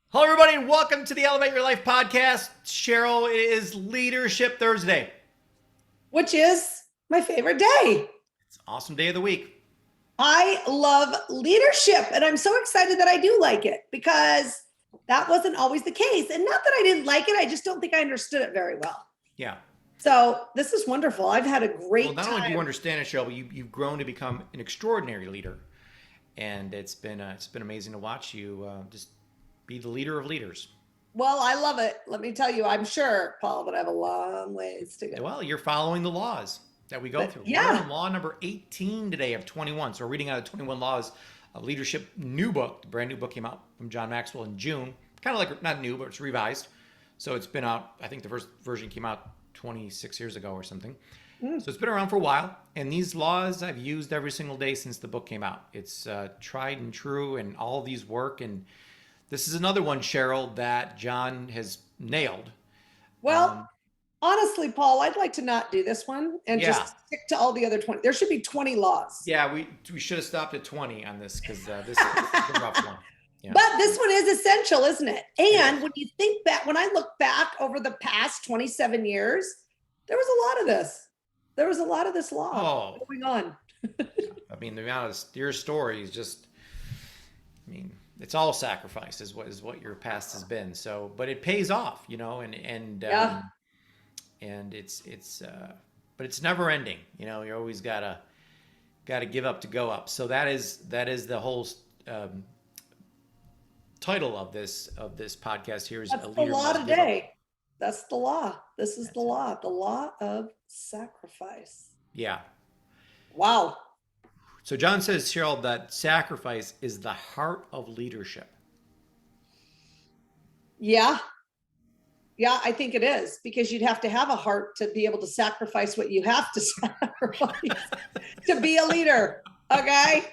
Hello, everybody, and welcome to the Elevate Your Life podcast. Cheryl, it is Leadership Thursday. Which is my favorite day. It's an awesome day of the week. I love leadership, and I'm so excited that I do like it because that wasn't always the case. And not that I didn't like it, I just don't think I understood it very well. Yeah. So this is wonderful. I've had a great Well, not time. only do you understand it, Cheryl, but you've grown to become an extraordinary leader, and it's been amazing to watch you just be the leader of leaders. Well, I love it. Let me tell you, I'm sure, Paul, that I have a long ways to go. Well, you're following the laws that we go But through. We're yeah, on law number 18 today of 21. So we're reading out of 21 Laws of Leadership, new book. The brand new book came out from John Maxwell in June. Kind of like, not new, but it's revised. So it's been out, I think the first version came out 26 years ago or something. Mm. So it's been around for a while. And these laws I've used every single day since the book came out. It's tried and true, and all of these work. And this is another one, Cheryl, that John has nailed. Well, honestly, Paul, I'd like to not do this one and Yeah. just stick to all the other 20. There should be 20 laws. Yeah, we should have stopped at 20 on this because this is a rough one. Yeah. But this one is essential, isn't it? And when you think back, when I look back over the past 27 years, there was a lot of this. There was a lot of this law Oh, going on. I mean, the amount of your story is just, I mean, it's all sacrifice is what your past has been. So, but it pays off, Yeah. and but it's never ending. You always gotta give up to go up. So that is the whole um, title of this podcast here is That's a the leader law must give up. today. That's the law. This is That's it. the law of sacrifice. Yeah. Wow. So John says, Cheryl, that sacrifice is the heart of leadership. Yeah. Yeah, I think it is because you'd have to have a heart to be able to sacrifice what you have to sacrifice to be a leader. Okay.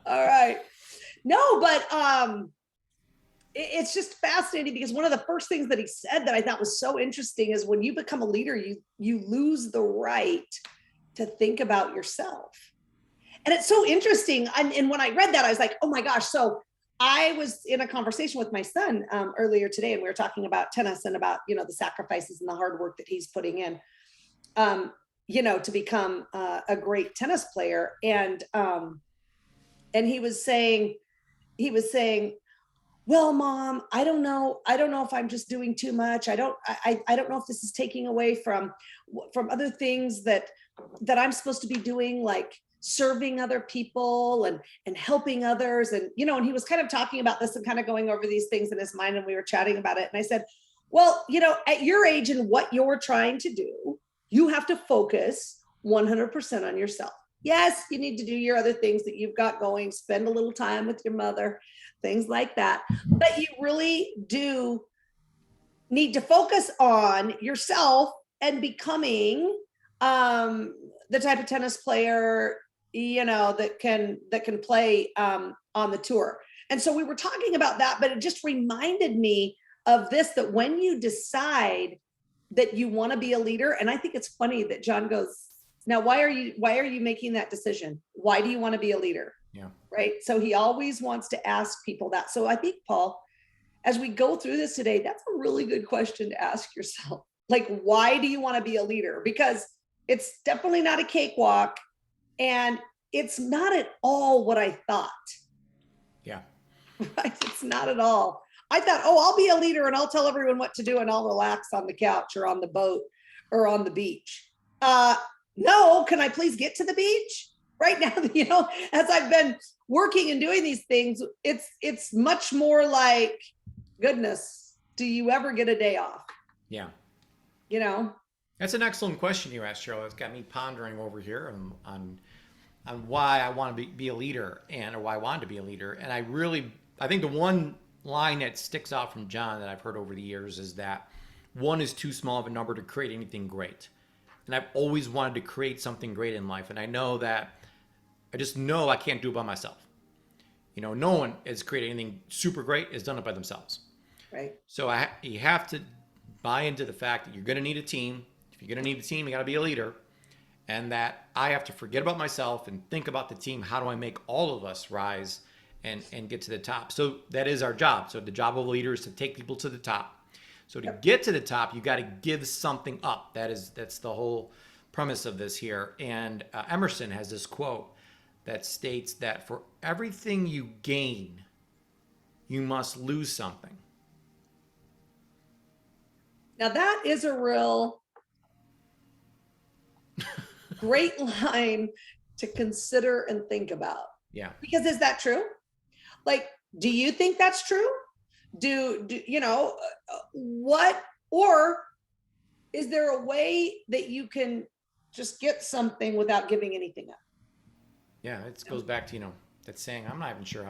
All right. No, but it's just fascinating because one of the first things that he said that I thought was so interesting is when you become a leader, you lose the right to think about yourself. And it's so interesting. And when I read that, I was like, oh my gosh. So I was in a conversation with my son earlier today, and we were talking about tennis and about, the sacrifices and the hard work that he's putting in, to become a great tennis player. And he was saying, well, Mom, I don't know if I'm just doing too much. I don't know if this is taking away from other things that I'm supposed to be doing, like serving other people and helping others. And and he was kind of talking about this and kind of going over these things in his mind, and we were chatting about it. And I said, well, at your age and what you're trying to do, you have to focus 100% on yourself. Yes, you need to do your other things that you've got going, spend a little time with your mother, things like that. But you really do need to focus on yourself and becoming the type of tennis player that can play on the tour. And so we were talking about that, but it just reminded me of this, that when you decide that you want to be a leader, and I think it's funny that John goes, now why are you making that decision? Why do you want to be a leader? Yeah. Right? So he always wants to ask people that. So I think, Paul, as we go through this today, that's a really good question to ask yourself. Like, why do you want to be a leader? Because it's definitely not a cakewalk, and it's not at all what I thought. Yeah. Right? It's not at all. I thought, oh, I'll be a leader and I'll tell everyone what to do and I'll relax on the couch or on the boat or on the beach. No, can I please get to the beach? Right now, as I've been working and doing these things, it's much more like, goodness, do you ever get a day off? Yeah. That's an excellent question you asked, Cheryl. It's got me pondering over here on why I want to be a leader or why I wanted to be a leader. And I think the one line that sticks out from John that I've heard over the years is that one is too small of a number to create anything great. And I've always wanted to create something great in life. And I just know I can't do it by myself. No one has created anything super great, has done it by themselves. right. So you have to buy into the fact that you're going to need a team. If you're going to need a team, you got to be a leader. And that I have to forget about myself and think about the team. How do I make all of us rise and get to the top. So that is our job. So the job of a leader is to take people to the top. So to Yep. get to the top, you got to give something up. That's the whole premise of this here. And Emerson has this quote that states that for everything you gain, you must lose something. Now that is a real great line to consider and think about. Yeah. Because is that true? Like, do you think that's true? Do you know what, or is there a way that you can just get something without giving anything up? Yeah, it goes back to, that saying. I'm not even sure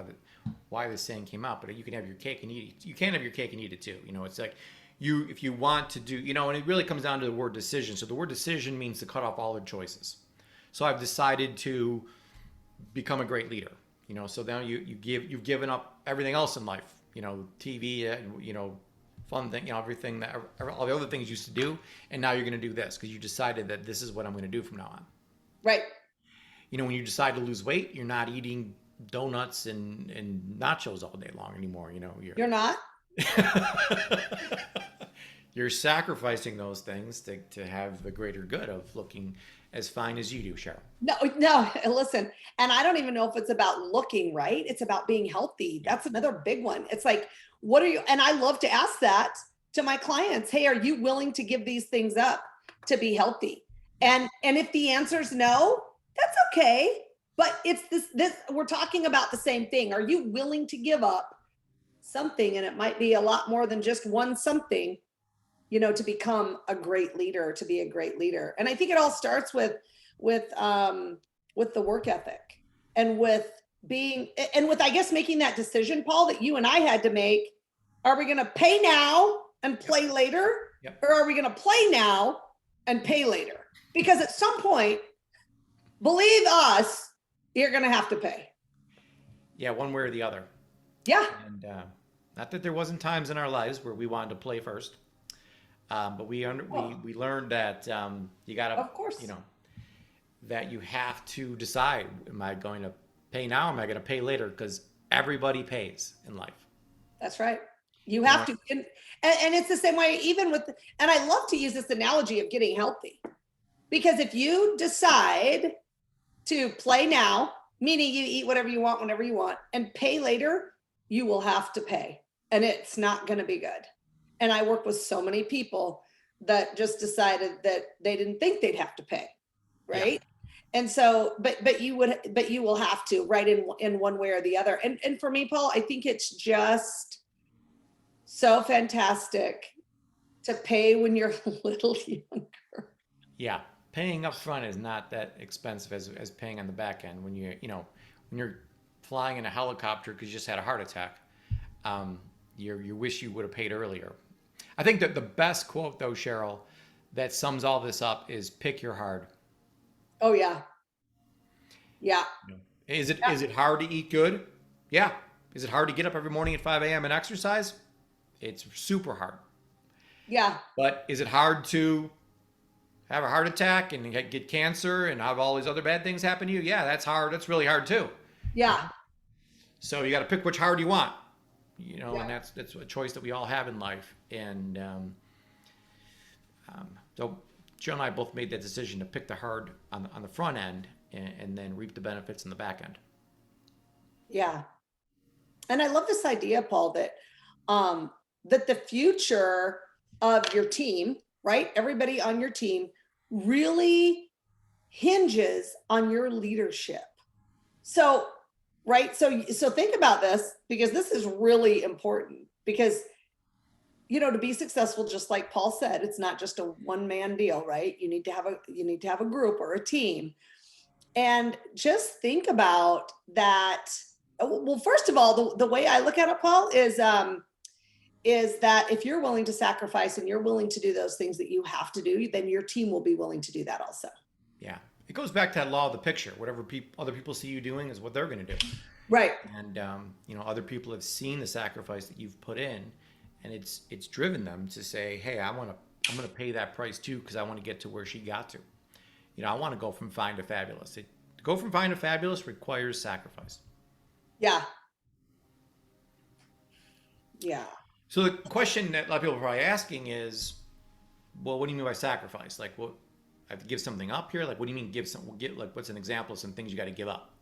why this saying came out, but you can have your cake and eat it. You can't have your cake and eat it too. It's like if you want to do, and it really comes down to the word decision. So the word decision means to cut off all the choices. So I've decided to become a great leader. So now you've given up everything else in life. TV, fun thing, everything that all the other things you used to do, and now you're going to do this because you decided that this is what I'm going to do from now on. Right. When you decide to lose weight, you're not eating donuts and nachos all day long anymore. You're not. You're sacrificing those things to have the greater good of looking as fine as you do, Cheryl. No, listen, and I don't even know if it's about looking right. It's about being healthy. That's another big one. It's like, what are you, and I love to ask that to my clients. Hey, are you willing to give these things up to be healthy? And if the answer is no, that's okay. But it's this, we're talking about the same thing. Are you willing to give up something? And it might be a lot more than just one something, to become a great leader, to be a great leader. And I think it all starts with the work ethic and with I guess making that decision, Paul, that you and I had to make. Are we going to pay now and play later? Yep. Or are we going to play now and pay later? Because at some point, believe us, you're going to have to pay. Yeah, one way or the other. Yeah. And not that there wasn't times in our lives where we wanted to play first, but we learned that you got to, Of course. that you have to decide: am I going to pay now? Or am I going to pay later? Because everybody pays in life. That's right. You have to, and it's the same way, even with, and I love to use this analogy of getting healthy, because if you decide to play now, meaning you eat whatever you want, whenever you want, and pay later, you will have to pay, and it's not going to be good. And I work with so many people that just decided that they didn't think they'd have to pay. Right. Yeah. And so, but you will have to, right, in one way or the other. And for me, Paul, I think it's just so fantastic to pay when you're a little younger. Yeah. Paying up front is not that expensive as paying on the back end. When you're flying in a helicopter because you just had a heart attack, you wish you would have paid earlier. I think that the best quote, though, Cheryl, that sums all this up is pick your hard. Oh, yeah. Yeah. Is it hard to eat good? Yeah. Is it hard to get up every morning at 5 a.m. and exercise? It's super hard. Yeah. But is it hard to have a heart attack and get cancer and have all these other bad things happen to you? Yeah, that's hard. That's really hard too. Yeah. So you got to pick which hard you want, Yeah. and that's a choice that we all have in life. And so Jill and I both made that decision to pick the hard on the front end and then reap the benefits in the back end. Yeah. And I love this idea, Paul, that that the future of your team, right? Everybody on your team really hinges on your leadership. So, right. So think about this, because this is really important, because, to be successful, just like Paul said, it's not just a one-man deal, right? You need to have a group or a team. And just think about that. Well, first of all, the way I look at it, Paul, is that if you're willing to sacrifice and you're willing to do those things that you have to do, then your team will be willing to do that also. Yeah. It goes back to that law of the picture. Whatever other people see you doing is what they're going to do. Right. And, other people have seen the sacrifice that you've put in, and it's driven them to say, hey, I'm going to pay that price too, because I want to get to where she got to. I want to go from fine to fabulous. To go from fine to fabulous requires sacrifice. Yeah. Yeah. So the question that a lot of people are probably asking is, well, what do you mean by sacrifice? Like, what, I have to give something up here? Like, what do you mean give some? Get like, what's an example of some things you got to give up?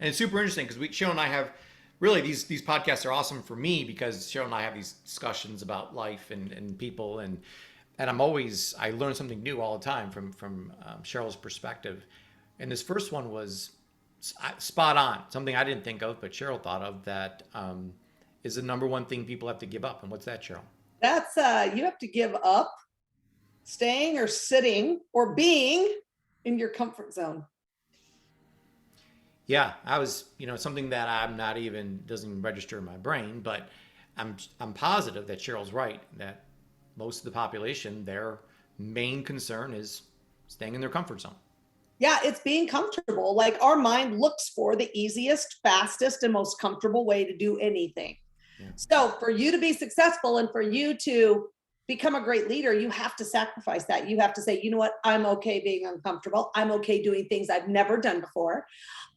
And it's super interesting because Cheryl and I have really these podcasts are awesome for me because Cheryl and I have these discussions about life and people and I learn something new all the time from Cheryl's perspective. And this first one was spot on, something I didn't think of, but Cheryl thought of that is the number one thing people have to give up. And what's that, Cheryl? That's you have to give up staying or sitting or being in your comfort zone. Yeah, I was, something that I'm not even doesn't even register in my brain, but I'm positive that Cheryl's right that most of the population, their main concern is staying in their comfort zone. Yeah, it's being comfortable. Like our mind looks for the easiest, fastest, and most comfortable way to do anything. Yeah. So for you to be successful and for you to become a great leader, you have to sacrifice that. You have to say, you know what? I'm okay being uncomfortable. I'm okay doing things I've never done before.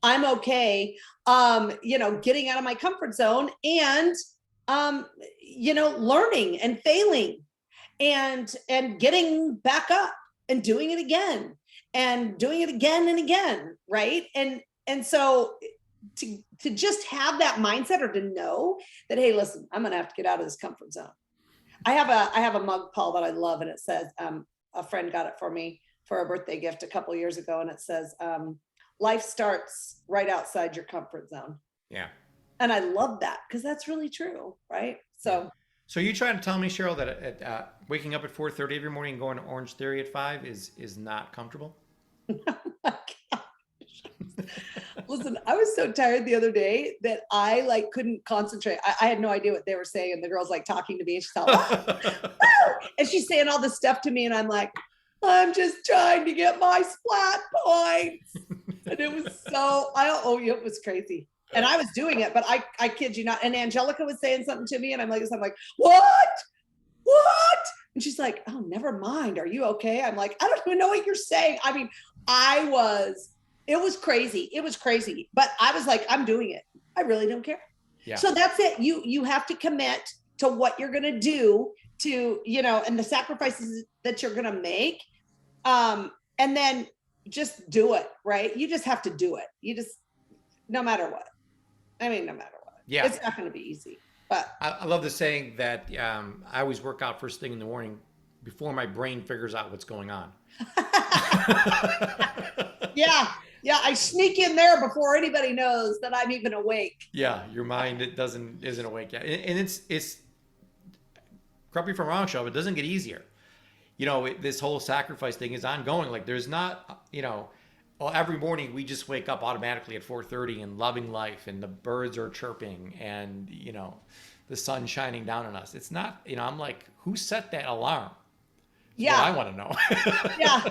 I'm okay, getting out of my comfort zone and, learning and failing and getting back up and doing it again and doing it again and again. Right. And so to just have that mindset or to know that, hey, listen, I'm going to have to get out of this comfort zone. I have a mug, Paul, that I love. And it says, a friend got it for me for a birthday gift a couple of years ago. And it says, life starts right outside your comfort zone. Yeah. And I love that because that's really true. Right. So you trying to tell me, Cheryl, that waking up at 4:30 every morning and going to Orange Theory at 5 is not comfortable? Oh my gosh. Listen, I was so tired the other day that I couldn't concentrate. I had no idea what they were saying. And the girl's talking to me and she's all, and she's saying all this stuff to me. And I'm like, I'm just trying to get my splat points. And it was it was crazy. And I was doing it, but I kid you not. And Angelica was saying something to me and I'm like, what? And she's like, oh, never mind. Are you okay? I'm like, I don't even know what you're saying. I mean, it was crazy. It was crazy. But I was like, I'm doing it. I really don't care. Yeah. So that's it. You have to commit to what you're going to do to, and the sacrifices that you're going to make. And then just do it, right? You just have to do it. No matter what. I mean, no matter what. Yeah. It's not going to be easy. But I love the saying that I always work out first thing in the morning before my brain figures out what's going on. Yeah, I sneak in there before anybody knows that I'm even awake. Yeah, your mind isn't awake yet, and it's correct me if I'm wrong, Cheryl, but it doesn't get easier. This whole sacrifice thing is ongoing. Like there's not, every morning we just wake up automatically at 4:30 and loving life, and the birds are chirping, and the sun shining down on us. It's not, I'm like, who set that alarm? Yeah, I want to know. Yeah.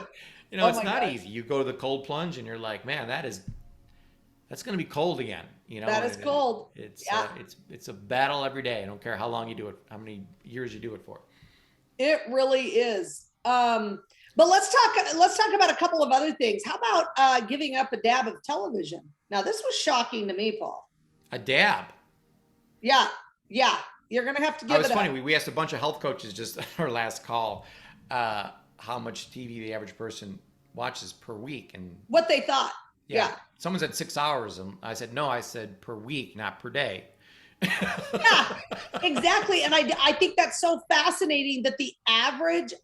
It's not easy. You go to the cold plunge and you're like, man, that's going to be cold again. That is cold. It's a battle every day. I don't care how long you do it, how many years you do it for. It really is. But let's talk about a couple of other things. How about giving up a dab of television? Now, this was shocking to me, Paul. A dab? Yeah. You're going to have to give it up. It's funny. We asked a bunch of health coaches just our last call, how much TV the average person watches per week and what they thought. Yeah. Someone said 6 hours. And I said, no, I said per week, not per day. Yeah, exactly. And I think that's so fascinating that the average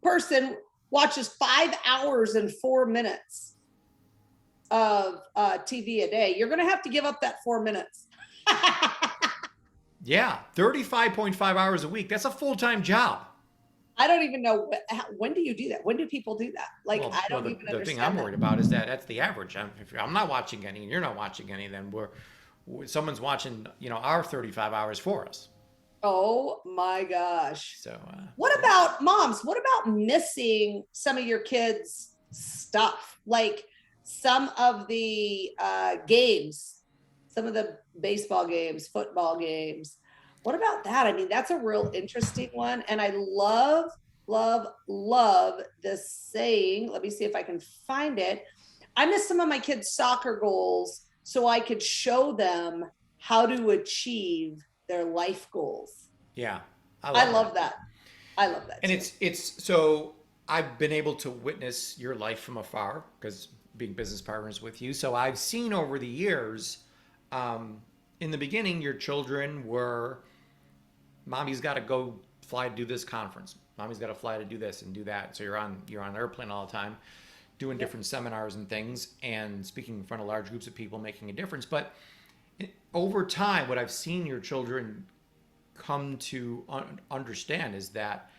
person watches 5 hours and 4 minutes of TV a day. You're going to have to give up that 4 minutes. Yeah, 35.5 hours a week. That's a full-time job. I don't even know when do you do that? When do people do that? I don't even understand. The thing I'm worried about is that that's the average. If I'm not watching any and you're not watching any, then someone's watching, our 35 hours for us. Oh my gosh. So what about moms? What about missing some of your kids' stuff? Like some of the games, some of the baseball games, football games. What about that? I mean, that's a real interesting one. And I love, love, love this saying. Let me see if I can find it. I miss some of my kids' soccer goals so I could show them how to achieve their life goals. Yeah. I That. love that. I love that And too. it's so I've been able to witness your life from afar because being business partners with you. So I've seen over the years, in the beginning, your children were, mommy's got to go fly to do this conference. Mommy's got to fly to do this and do that. So you're on an airplane all the time, doing Yep. different seminars and things, and speaking in front of large groups of people, making a difference. But over time, what I've seen your children come to understand is that,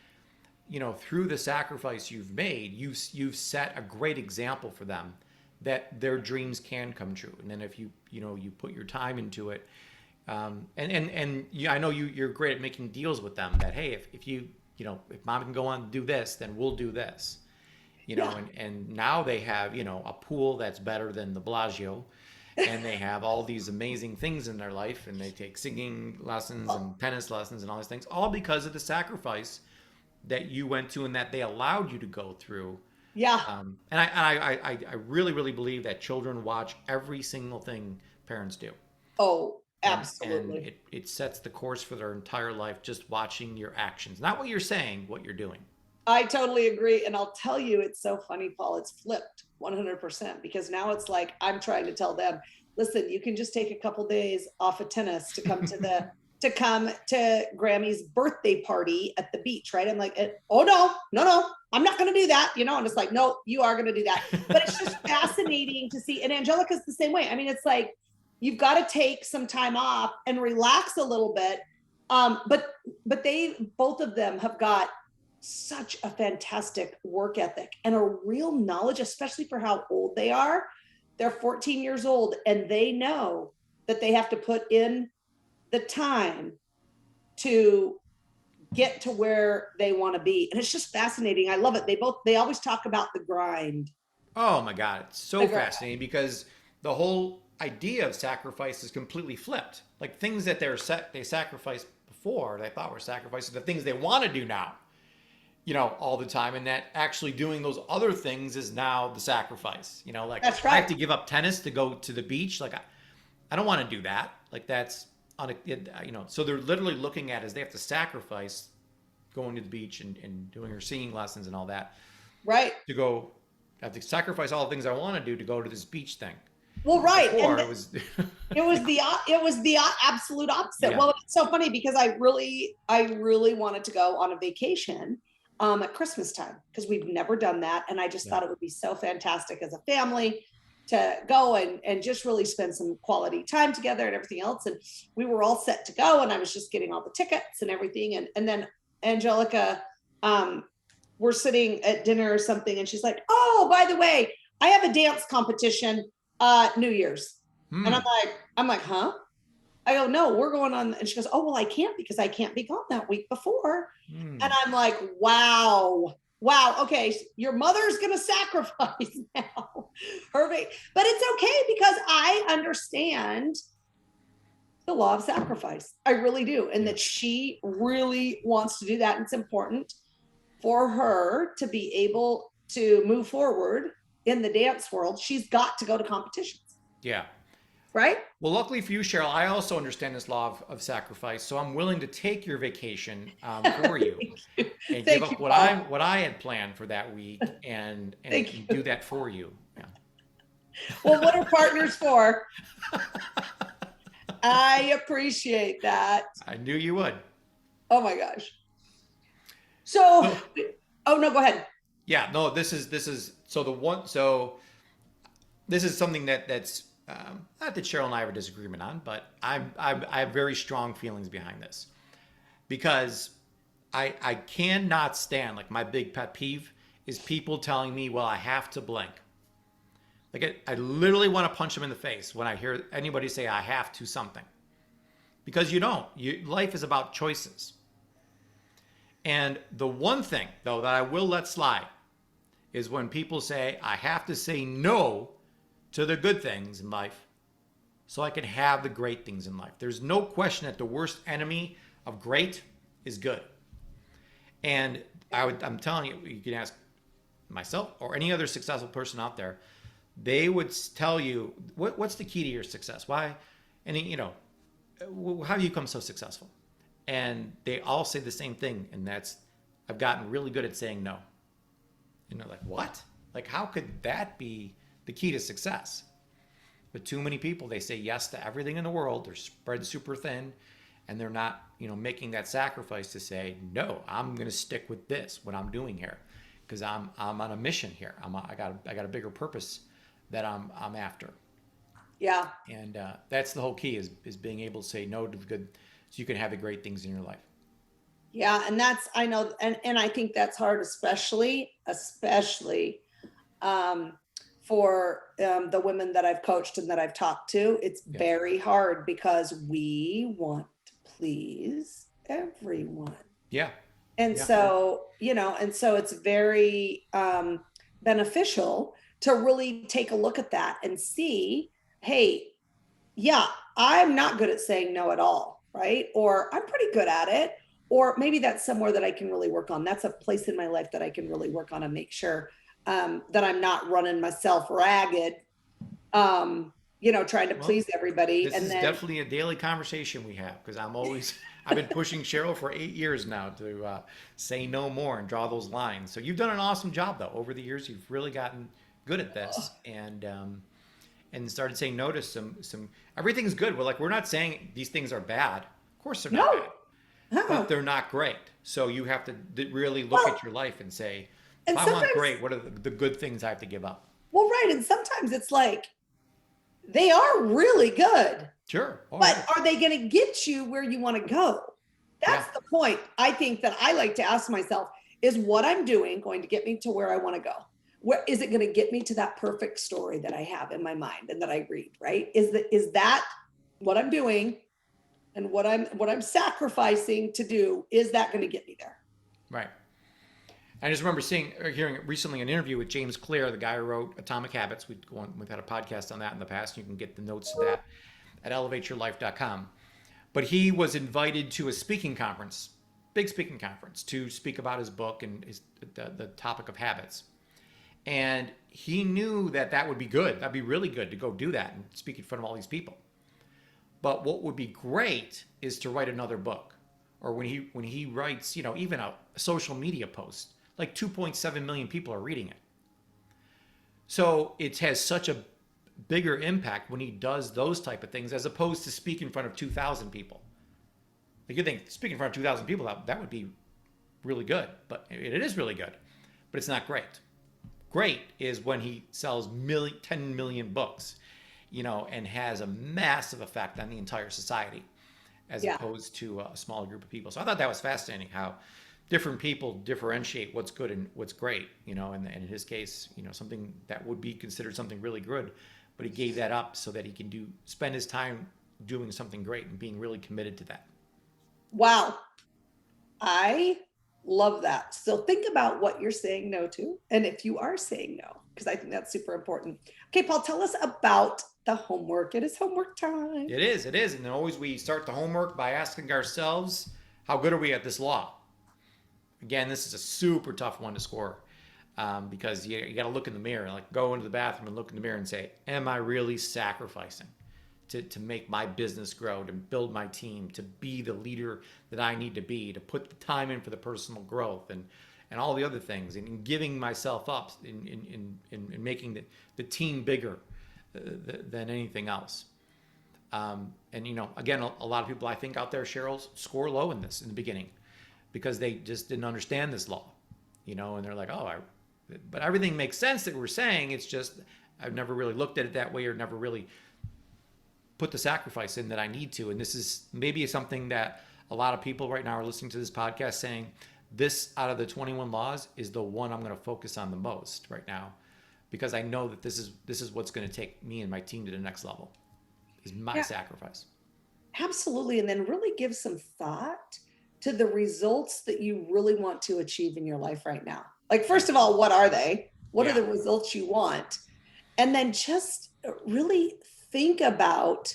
you know, through the sacrifice you've made, you've set a great example for them that their dreams can come true. And then if you put your time into it, and I know you're great at making deals with them that, hey, if if mom can go on and do this, then we'll do this, Yeah. and now they have, a pool that's better than the Bellagio, and they have all these amazing things in their life, and they take singing lessons and tennis lessons and all these things, all because of the sacrifice that you went to and that they allowed you to go through. Yeah. And I really, really believe that children watch every single thing parents do. Oh, And absolutely. it sets the course for their entire life, just watching your actions. Not what you're saying, what you're doing. I totally agree. And I'll tell you, it's so funny, Paul. It's flipped 100% because now it's like I'm trying to tell them, listen, you can just take a couple days off of tennis to come to Grammy's birthday party at the beach, right? I'm like, oh no, I'm not going to do that, And it's like, no, you are going to do that. But it's just fascinating to see. And Angelica's the same way. I mean, it's like you've got to take some time off and relax a little bit. But they both of them have got such a fantastic work ethic and a real knowledge, especially for how old they are. They're 14 years old and they know that they have to put in the time to get to where they want to be. And it's just fascinating. I love it. They always talk about the grind. Oh my God, it's so The grind. fascinating because the whole idea of sacrifice is completely flipped. Like things that they sacrificed before, they thought were sacrifices, the things they want to do now, all the time, and that actually doing those other things is now the sacrifice. Like That's I have right. to give up tennis to go to the beach. Like I don't want to do that. Like that's on So they're literally looking at it as they have to sacrifice going to the beach and doing her singing lessons and all that Right. to go. I have to sacrifice all the things I want to do to go to this beach thing. Well, right. Before And it was, it was the absolute opposite. yeah, Well, it's so funny because I really wanted to go on a vacation at Christmas time because we've never done that. And I just yeah, thought it would be so fantastic as a family to go and just really spend some quality time together and everything else. And we were all set to go. And I was just getting all the tickets and everything. And then Angelica, we're sitting at dinner or something. And she's like, oh, by the way, I have a dance competition New Year's. And hmm, I'm like, huh? I go, no, we're going on. And she goes, oh, well, I can't because I can't be gone that week before. And hmm. I'm like, wow. Okay. Your mother's going to sacrifice now. But it's okay because I understand the law of sacrifice. I really do. And Yeah, that she really wants to do that. And it's important for her to be able to move forward in the dance world. She's got to go to competitions, yeah. right? Well, luckily for you, Cheryl, I also understand this law of sacrifice, so I'm willing to take your vacation for you Thank you. and give Thank you, up Paul. what I had planned for that week Thank and you. do that for you. Yeah. Well, what are partners for? I appreciate that. I knew you would. Oh my gosh. So, So oh no, go ahead. yeah, no, this is so the one so this is something that's not that Cheryl and I have a disagreement on, but I have very strong feelings behind this because I cannot stand, like, my big pet peeve is people telling me, well, I have to blank. Like I literally want to punch them in the face when I hear anybody say I have to something, because you don't. Life is about choices. And the one thing though that I will let slide is when people say I have to say no to the good things in life so I can have the great things in life. There's no question that the worst enemy of great is good. And I'm telling you, you can ask myself or any other successful person out there, they would tell you what's the key to your success? Why? And how do you become so successful? And they all say the same thing, and that's I've gotten really good at saying no. And they're like, what? Like, how could that be the key to success? But too many people, they say yes to everything in the world. They're spread super thin, and they're not, making that sacrifice to say, no, I'm going to stick with this, what I'm doing here, because I'm on a mission here. I got a bigger purpose that I'm after. Yeah. And that's the whole key is being able to say no to the good, so you can have the great things in your life. Yeah. And I know, and I think that's hard, especially um, for the women that I've coached and that I've talked to. It's Yeah. very hard because we want to please everyone. Yeah. And Yeah. so, it's very beneficial to really take a look at that and see, hey, yeah, I'm not good at saying no at all, right? Or I'm pretty good at it. Or maybe that's somewhere that I can really work on. That's a place in my life that I can really work on and make sure that I'm not running myself ragged, trying to please everybody. This is definitely a daily conversation we have, because I've been pushing Cheryl for 8 years now to say no more and draw those lines. So you've done an awesome job, though. Over the years, you've really gotten good at this, and started saying no to some. Everything's good. We're not saying these things are bad. Of course, they're not bad, but they're not great. So you have to really look at your life and say, if I want great, what are the good things I have to give up? Well, right. And sometimes it's like, they are really good. Sure. But are they going to get you where you want to go? That's the point. I think that I like to ask myself, is what I'm doing going to get me to where I want to go? Where is it going to get me to that perfect story that I have in my mind and that I read, right? Is that what I'm doing and what I'm sacrificing to do? Is that going to get me there? Right. I just remember hearing recently an interview with James Clear, the guy who wrote Atomic Habits. We've had a podcast on that in the past. You can get the notes to that at elevateyourlife.com. But he was invited to a speaking conference, big speaking conference, to speak about his book and the topic of habits. And he knew that would be good. That'd be really good to go do that and speak in front of all these people. But what would be great is to write another book. Or when he writes, even a social media post, like 2.7 million people are reading it. So it has such a bigger impact when he does those type of things, as opposed to speak in front of 2,000 people. Like, you think speaking in front of 2,000 people, that would be really good, but it is really good, but it's not great. Great is when he sells 10 million books, and has a massive effect on the entire society, as opposed to a smaller group of people. So I thought that was fascinating, how different people differentiate what's good and what's great, and in his case, something that would be considered something really good, but he gave that up so that he can spend his time doing something great and being really committed to that. Wow. I love that. So think about what you're saying no to, and if you are saying no, because I think that's super important. Okay, Paul, tell us about the homework. It is homework time. It is. And then always we start the homework by asking ourselves, how good are we at this law? Again, this is a super tough one to score, because you got to look in the mirror, like go into the bathroom and look in the mirror and say, am I really sacrificing to make my business grow, to build my team, to be the leader that I need to be, to put the time in for the personal growth and all the other things, and in giving myself up in making the team bigger than anything else. And again, a lot of people I think out there, Cheryl, score low in this in the beginning, because they just didn't understand this law, and they're like, but everything makes sense that we're saying. It's just, I've never really looked at it that way, or never really put the sacrifice in that I need to. And this is maybe something that a lot of people right now are listening to this podcast saying, this out of the 21 laws is the one I'm going to focus on the most right now, because I know that this is what's going to take me and my team to the next level, is my sacrifice. Absolutely. And then really give some thought to the results that you really want to achieve in your life right now. Like, first of all, what are they? What are the results you want? And then just really think about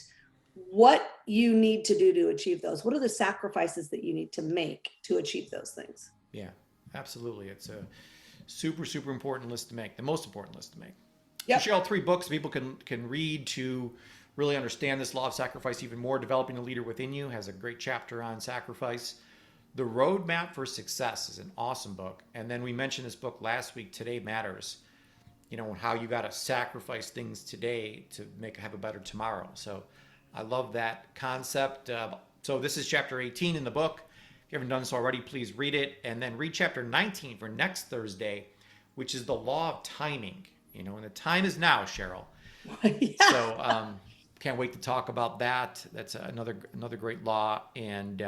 what you need to do to achieve those. What are the sacrifices that you need to make to achieve those things? Yeah, absolutely. It's a super, super important list to make, the most important list to make. Yep. So Cheryl, 3 books people can read to really understand this law of sacrifice even more. Developing a Leader Within You has a great chapter on sacrifice. The Roadmap for Success is an awesome book. And then we mentioned this book last week, Today Matters, how you got to sacrifice things today to have a better tomorrow. So I love that concept. So this is chapter 18 in the book. If you haven't done so already, please read it. And then read chapter 19 for next Thursday, which is the law of timing. And the time is now, Cheryl. Yeah. So can't wait to talk about that. That's another great law. And,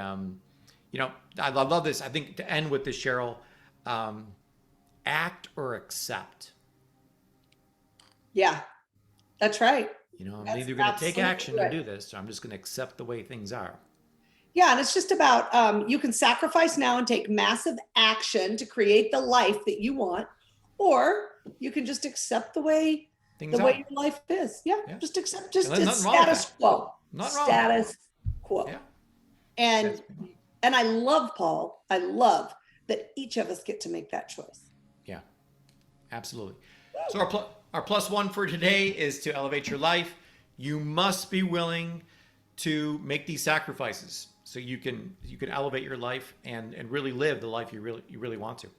I love this. I think to end with this, Cheryl, act or accept. Yeah, that's right. I'm That's either going to take absolutely action right. and do this, or I'm just going to accept the way things are. Yeah, and it's just about you can sacrifice now and take massive action to create the life that you want, or you can just accept the way Things your are. life is. Yeah, Yeah. just accept just And there's nothing wrong with status that. quo. Nothing wrong with that. Status quo. Yeah. And That's- and I love, Paul, I love that each of us get to make that choice. Yeah, absolutely. So our plus one for today is to elevate your life. You must be willing to make these sacrifices so you can elevate your life and really live the life you really want to.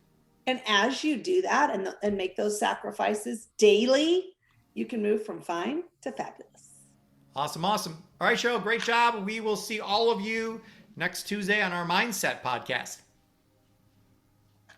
And as you do that and make those sacrifices daily, you can move from fine to fabulous. Awesome. All right, Cheryl, great job. We will see all of you next Tuesday on our Mindset podcast.